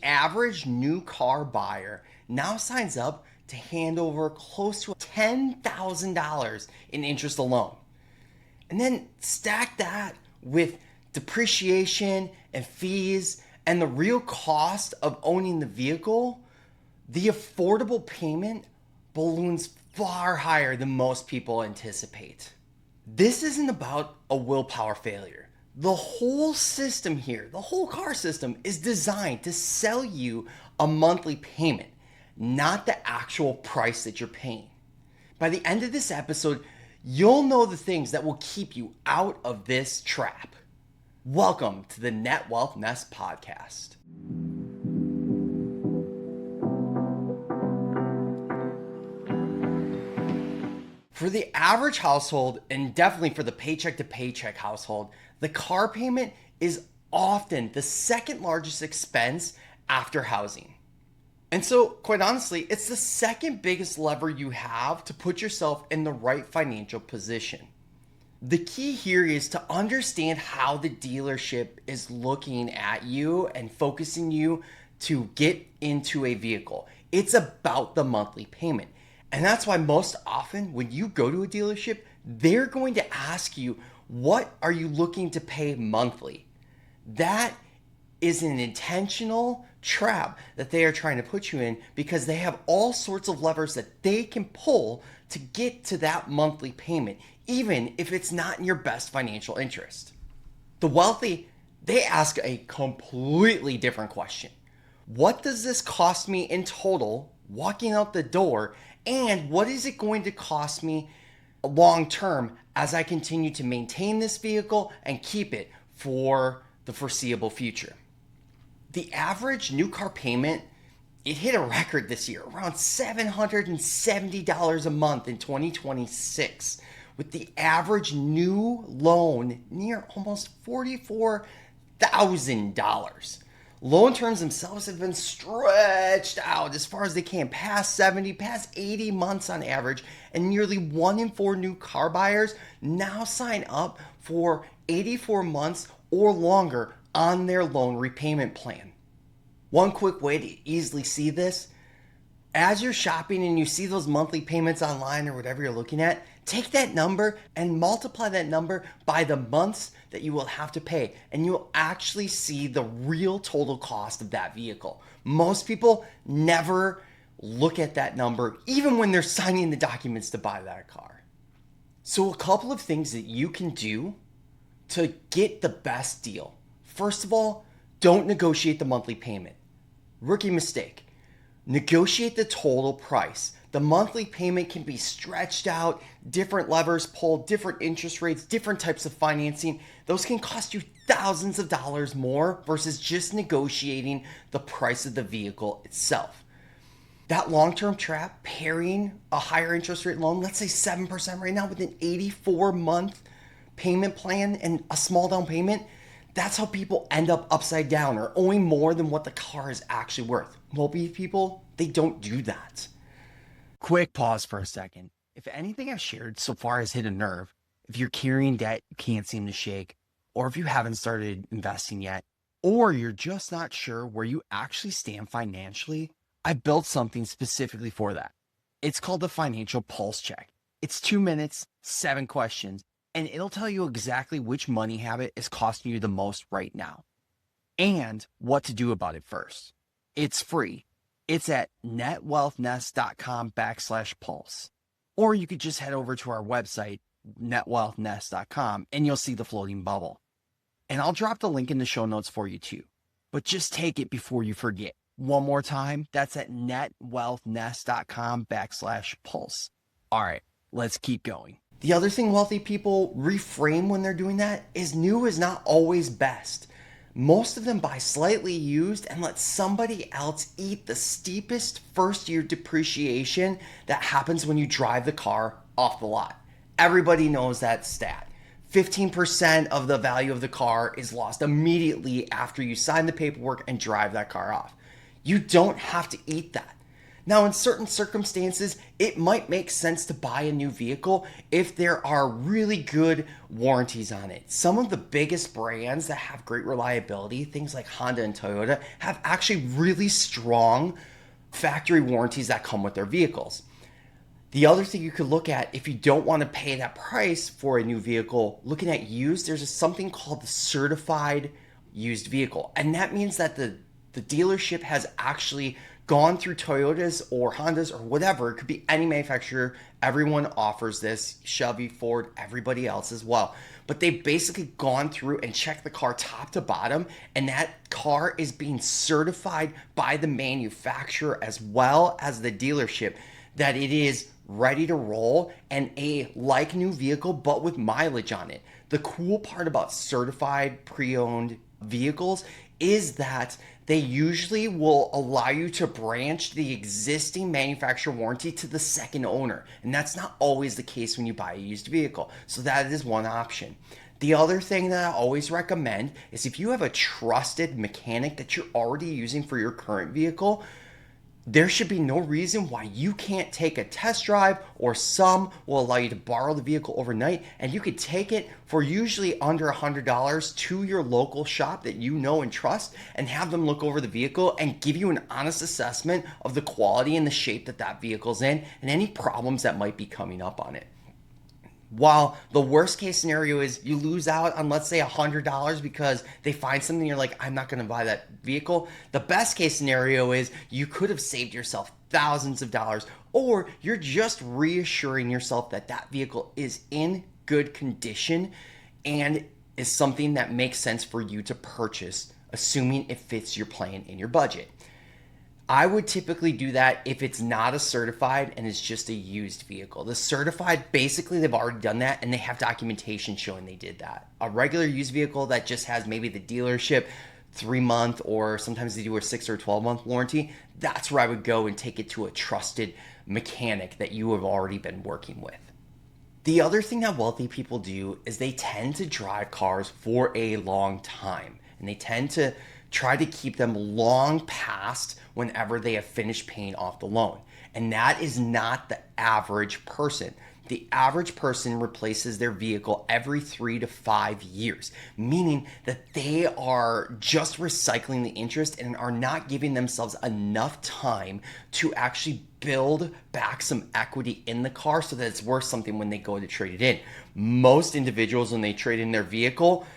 average new car buyer now signs up to hand over close to $10,000 in interest alone. And then stack that with depreciation and fees and the real cost of owning the vehicle, the affordable payment balloons far higher than most people anticipate. This isn't about a willpower failure. The whole system here, the whole car system, is designed to sell you a monthly payment, not the actual price that you're paying. By the end of this episode, you'll know the things that will keep you out of this trap. Welcome to the Net Wealth Nest podcast. For the average household, and definitely for the paycheck to paycheck household, the car payment is often the second largest expense after housing. And so, quite honestly, it's the second biggest lever you have to put yourself in the right financial position. The key here is to understand how the dealership is looking at you and focusing you to get into a vehicle. It's about the monthly payment. And that's why most often when you go to a dealership, they're going to ask you, what are you looking to pay monthly? That is an intentional trap that they are trying to put you in because they have all sorts of levers that they can pull to get to that monthly payment, even if it's not in your best financial interest. The wealthy, they ask a completely different question. What does this cost me in total walking out the door? And what is it going to cost me long term as I continue to maintain this vehicle and keep it for the foreseeable future? The average new car payment, it hit a record this year, around $770 a month in 2026, with the average new loan near almost $44,000. Loan terms themselves have been stretched out as far as they can, past 70, past 80 months on average, and nearly 1 in 4 new car buyers now sign up for 84 months or longer on their loan repayment plan. One quick way to easily see this, as you're shopping and you see those monthly payments online or whatever you're looking at, take that number and multiply that number by the months that you will have to pay, and you'll actually see the real total cost of that vehicle. Most people never look at that number, even when they're signing the documents to buy that car. So a couple of things that you can do to get the best deal. First of all, don't negotiate the monthly payment. Rookie mistake. Negotiate the total price. The monthly payment can be stretched out, different levers pulled, different interest rates, different types of financing. Those can cost you thousands of dollars more versus just negotiating the price of the vehicle itself. That long-term trap, pairing a higher interest rate loan, let's say 7% right now with an 84-month payment plan and a small down payment, that's how people end up upside down or owing more than what the car is actually worth. Wealthy people, they don't do that. Quick pause for a second. If anything I've shared so far has hit a nerve, if you're carrying debt you can't seem to shake, or if you haven't started investing yet, or you're just not sure where you actually stand financially, I built something specifically for that. It's called the Financial Pulse Check. It's 2 minutes, 7 questions, and it'll tell you exactly which money habit is costing you the most right now and what to do about it first. It's free. It's at netwealthnest.com/pulse. Or you could just head over to our website, netwealthnest.com, and you'll see the floating bubble. And I'll drop the link in the show notes for you too. But just take it before you forget. One more time, that's at netwealthnest.com/pulse. All right, let's keep going. The other thing wealthy people reframe when they're doing that is new is not always best. Most of them buy slightly used and let somebody else eat the steepest first year depreciation that happens when you drive the car off the lot. Everybody knows that stat. 15% of the value of the car is lost immediately after you sign the paperwork and drive that car off. You don't have to eat that. Now, in certain circumstances, it might make sense to buy a new vehicle if there are really good warranties on it. Some of the biggest brands that have great reliability, things like Honda and Toyota, have actually really strong factory warranties that come with their vehicles. The other thing you could look at if you don't want to pay that price for a new vehicle, looking at used, there's something called the certified used vehicle. And that means that the dealership has actually gone through Toyotas or Hondas or whatever. It could be any manufacturer. Everyone offers this, Chevy, Ford, everybody else as well. But they've basically gone through and checked the car top to bottom, and that car is being certified by the manufacturer as well as the dealership that it is ready to roll and a like new vehicle but with mileage on it. The cool part about certified pre-owned vehicles is that they usually will allow you to branch the existing manufacturer warranty to the second owner. And that's not always the case when you buy a used vehicle. So that is one option. The other thing that I always recommend is if you have a trusted mechanic that you're already using for your current vehicle, there should be no reason why you can't take a test drive, or some will allow you to borrow the vehicle overnight, and you could take it for usually under $100 to your local shop that you know and trust and have them look over the vehicle and give you an honest assessment of the quality and the shape that that vehicle's in and any problems that might be coming up on it. While the worst case scenario is you lose out on, let's say, $100 because they find something you're like, I'm not going to buy that vehicle. The best case scenario is you could have saved yourself thousands of dollars, or you're just reassuring yourself that that vehicle is in good condition and is something that makes sense for you to purchase, assuming it fits your plan and your budget. I would typically do that if it's not a certified and it's just a used vehicle. The certified, basically they've already done that and they have documentation showing they did that. A regular used vehicle that just has maybe the dealership 3-month, or sometimes they do a 6 or 12-month warranty, that's where I would go and take it to a trusted mechanic that you have already been working with. The other thing that wealthy people do is they tend to drive cars for a long time, and they tend to try to keep them long past whenever they have finished paying off the loan. And that is not the average person. The average person replaces their vehicle every 3 to 5 years, meaning that they are just recycling the interest and are not giving themselves enough time to actually build back some equity in the car so that it's worth something when they go to trade it in. Most individuals, when they trade in their vehicle,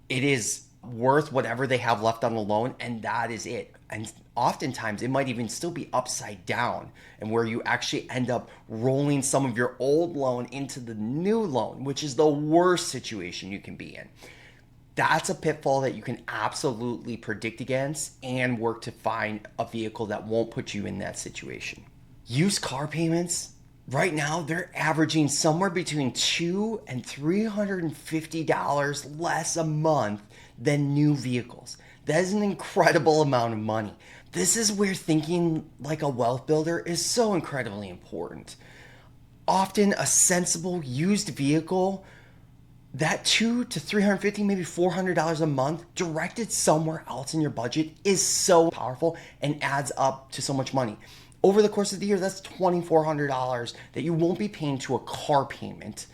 it is worth whatever they have left on the loan, and that is it. And oftentimes it might even still be upside down, and where you actually end up rolling some of your old loan into the new loan, which is the worst situation you can be in. That's a pitfall that you can absolutely predict against and work to find a vehicle that won't put you in that situation. Used car payments, right now, they're averaging somewhere between $200 and $350 less a month than new vehicles. That is an incredible amount of money. This is where thinking like a wealth builder is so incredibly important. Often a sensible used vehicle, that $200 to $350, maybe $400 a month directed somewhere else in your budget is so powerful and adds up to so much money. Over the course of the year, that's $2,400 that you won't be paying to a car payment,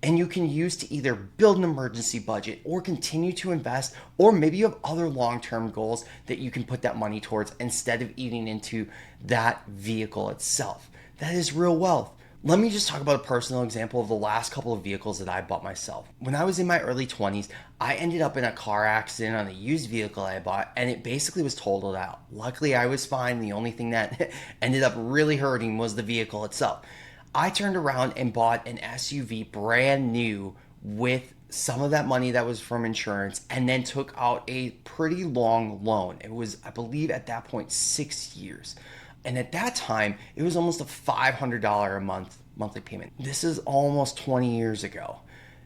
and you can use to either build an emergency budget or continue to invest, or maybe you have other long-term goals that you can put that money towards instead of eating into that vehicle itself. That is real wealth. Let me just talk about a personal example of the last couple of vehicles that I bought myself. When I was in my early 20s, I ended up in a car accident on a used vehicle I bought, and it basically was totaled out. Luckily, I was fine. The only thing that ended up really hurting was the vehicle itself. I turned around and bought an SUV brand new with some of that money that was from insurance, and then took out a pretty long loan. It was, I believe at that point, 6 years. And at that time, it was almost a $500 a month monthly payment. This is almost 20 years ago.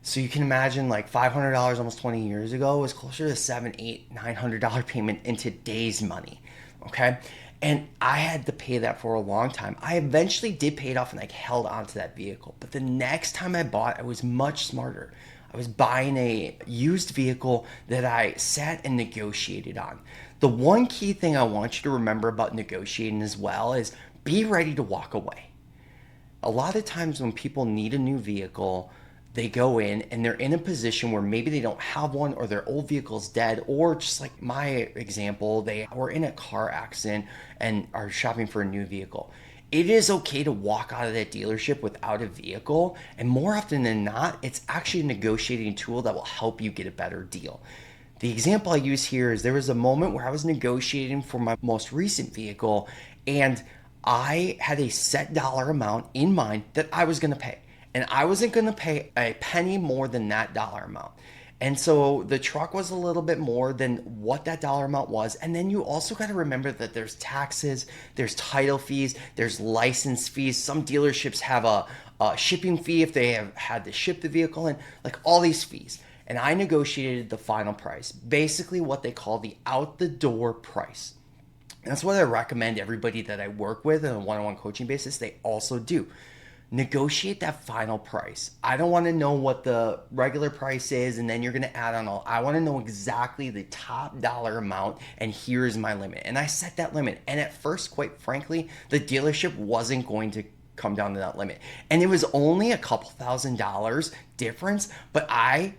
So you can imagine, like, $500 almost 20 years ago was closer to $700, $800, $900 payment in today's money. Okay. And I had to pay that for a long time. I eventually did pay it off and held on to that vehicle. But the next time I bought, I was much smarter. I was buying a used vehicle that I sat and negotiated on. The one key thing I want you to remember about negotiating as well is be ready to walk away. A lot of times when people need a new vehicle, they go in and they're in a position where maybe they don't have one, or their old vehicle's dead, or just like my example, they were in a car accident and are shopping for a new vehicle. It is okay to walk out of that dealership without a vehicle, and more often than not, it's actually a negotiating tool that will help you get a better deal. The example I use here is there was a moment where I was negotiating for my most recent vehicle, and I had a set dollar amount in mind that I was going to pay. And I wasn't going to pay a penny more than that dollar amount. And so the truck was a little bit more than what that dollar amount was. And then you also got to remember that there's taxes, there's title fees, there's license fees. Some dealerships have a shipping fee if they have had to ship the vehicle in, like all these fees. And I negotiated the final price, basically what they call the out the door price. And that's what I recommend everybody that I work with on a one-on-one coaching basis, they also do. Negotiate that final price. I don't want to know what the regular price is and then you're going to add on all. I want to know exactly the top dollar amount, and here's my limit. And I set that limit. And at first, quite frankly, the dealership wasn't going to come down to that limit. And it was only a couple $1,000s difference, but I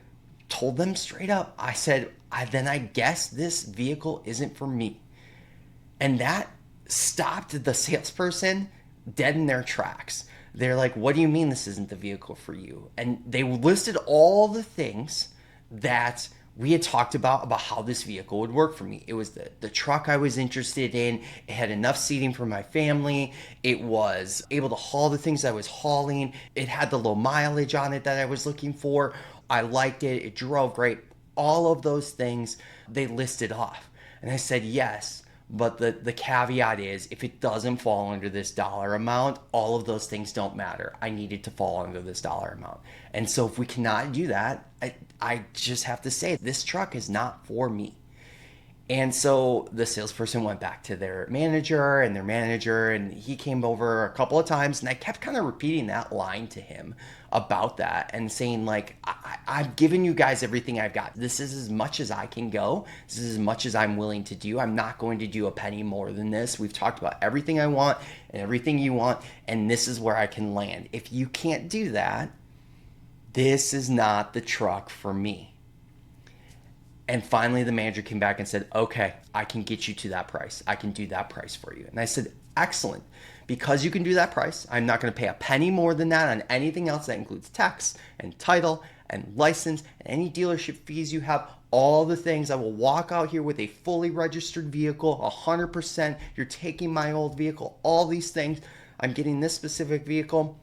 told them straight up, I said, then I guess this vehicle isn't for me. And that stopped the salesperson dead in their tracks. They're like, what do you mean this isn't the vehicle for you? And they listed all the things that we had talked about how this vehicle would work for me. It was the truck I was interested in. It had enough seating for my family. It was able to haul the things I was hauling. It had the low mileage on it that I was looking for. I liked it. It drove great. All of those things they listed off. And I said, yes. But the caveat is, if it doesn't fall under this dollar amount, all of those things don't matter. I need it to fall under this dollar amount. And so if we cannot do that, I just have to say, this truck is not for me. And so the salesperson went back to their manager, and he came over a couple of times, and I kept kind of repeating that line to him about that and saying, like, I've given you guys everything I've got. This is as much as I can go. This is as much as I'm willing to do. I'm not going to do a penny more than this. We've talked about everything I want and everything you want, and this is where I can land. If you can't do that, this is not the truck for me. And finally, the manager came back and said, okay, I can get you to that price. I can do that price for you. And I said, excellent. Because you can do that price, I'm not going to pay a penny more than that on anything else. That includes tax and title and license and any dealership fees you have, all the things. I will walk out here with a fully registered vehicle, 100%. You're taking my old vehicle, all these things. I'm getting this specific vehicle.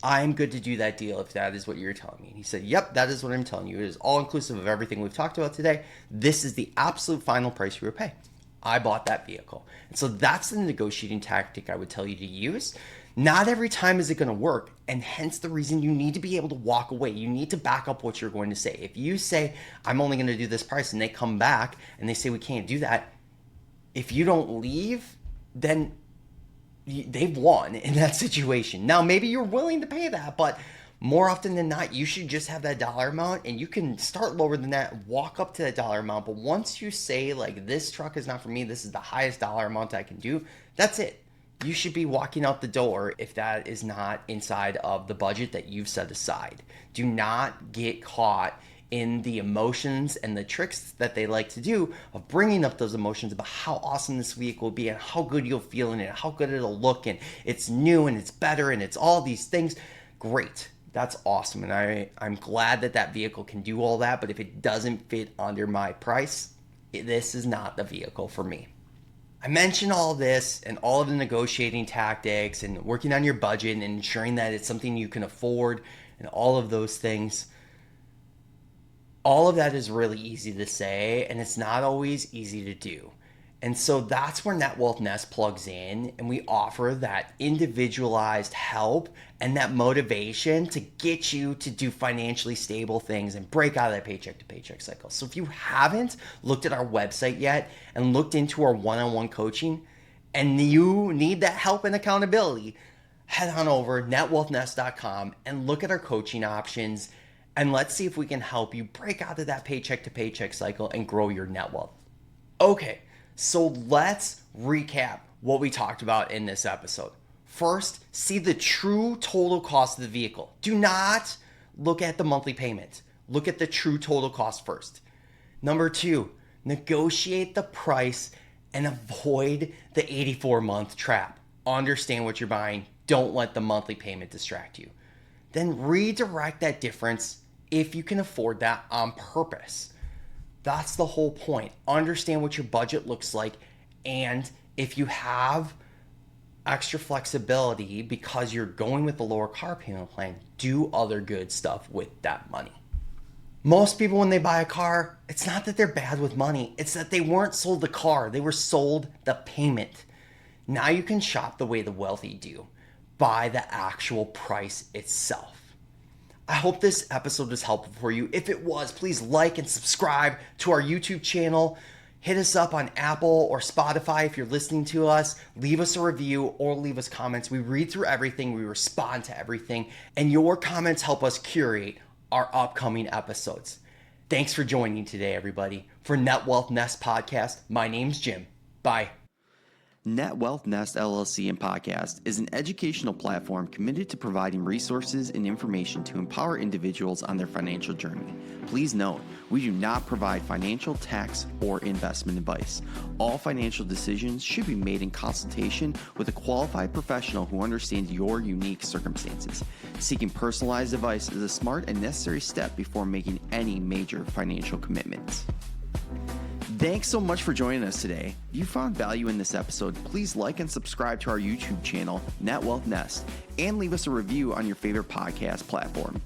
I'm good to do that deal if that is what you're telling me. And he said, yep, that is what I'm telling you. It is all inclusive of everything we've talked about today. This is the absolute final price you would pay. I bought that vehicle. And so that's the negotiating tactic I would tell you to use. Not every time is it going to work, and hence the reason you need to be able to walk away. You need to back up what you're going to say. If you say, I'm only going to do this price, and they come back and they say, we can't do that, if you don't leave, then they've won in that situation. Now, maybe you're willing to pay that, but more often than not, you should just have that dollar amount, and you can start lower than that, walk up to that dollar amount. But once you say, like, this truck is not for me, this is the highest dollar amount I can do, that's it. You should be walking out the door if that is not inside of the budget that you've set aside. Do not get caught in the emotions and the tricks that they like to do of bringing up those emotions about how awesome this vehicle will be and how good you'll feel in it, how good it'll look, and it's new and it's better and it's all these things. Great. That's awesome. And I'm glad that that vehicle can do all that. But if it doesn't fit under my price, this is not the vehicle for me. I mentioned all this and all of the negotiating tactics and working on your budget and ensuring that it's something you can afford and all of those things. All of that is really easy to say, and it's not always easy to do. And so that's where Net Wealth Nest plugs in, and we offer that individualized help and that motivation to get you to do financially stable things and break out of that paycheck to paycheck cycle. So if you haven't looked at our website yet and looked into our one-on-one coaching and you need that help and accountability, head on over netwealthnest.com and look at our coaching options And let's see if we can help you break out of that paycheck to paycheck cycle and grow your net wealth. Okay, so let's recap what we talked about in this episode. First, see the true total cost of the vehicle. Do not look at the monthly payment. Look at the true total cost first. Number 2, negotiate the price and avoid the 84-month trap. Understand what you're buying. Don't let the monthly payment distract you. Then redirect that difference if you can afford that on purpose. That's the whole point. Understand what your budget looks like, and if you have extra flexibility because you're going with the lower car payment plan, do other good stuff with that money. Most people, when they buy a car, it's not that they're bad with money. It's that they weren't sold the car. They were sold the payment. Now you can shop the way the wealthy do. Buy the actual price itself. I hope this episode was helpful for you. If it was, please like and subscribe to our YouTube channel. Hit us up on Apple or Spotify if you're listening to us. Leave us a review or leave us comments. We read through everything. We respond to everything. And your comments help us curate our upcoming episodes. Thanks for joining today, everybody. For Net Wealth Nest Podcast, my name's Jim. Bye. Net Wealth Nest LLC and Podcast is an educational platform committed to providing resources and information to empower individuals on their financial journey. Please note, we do not provide financial, tax, or investment advice. All financial decisions should be made in consultation with a qualified professional who understands your unique circumstances. Seeking personalized advice is a smart and necessary step before making any major financial commitments. Thanks so much for joining us today. If you found value in this episode, please like and subscribe to our YouTube channel, Net Wealth Nest, and leave us a review on your favorite podcast platform.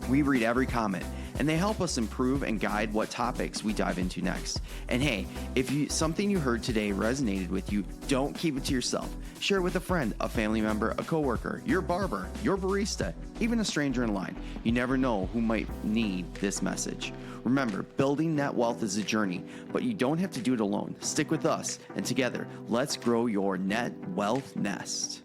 We read every comment, and they help us improve and guide what topics we dive into next. And hey, if something you heard today resonated with you, don't keep it to yourself. Share it with a friend, a family member, a coworker, your barber, your barista, even a stranger in line. You never know who might need this message. Remember, building net wealth is a journey, but you don't have to do it alone. Stick with us, and together, let's grow your net wealth nest.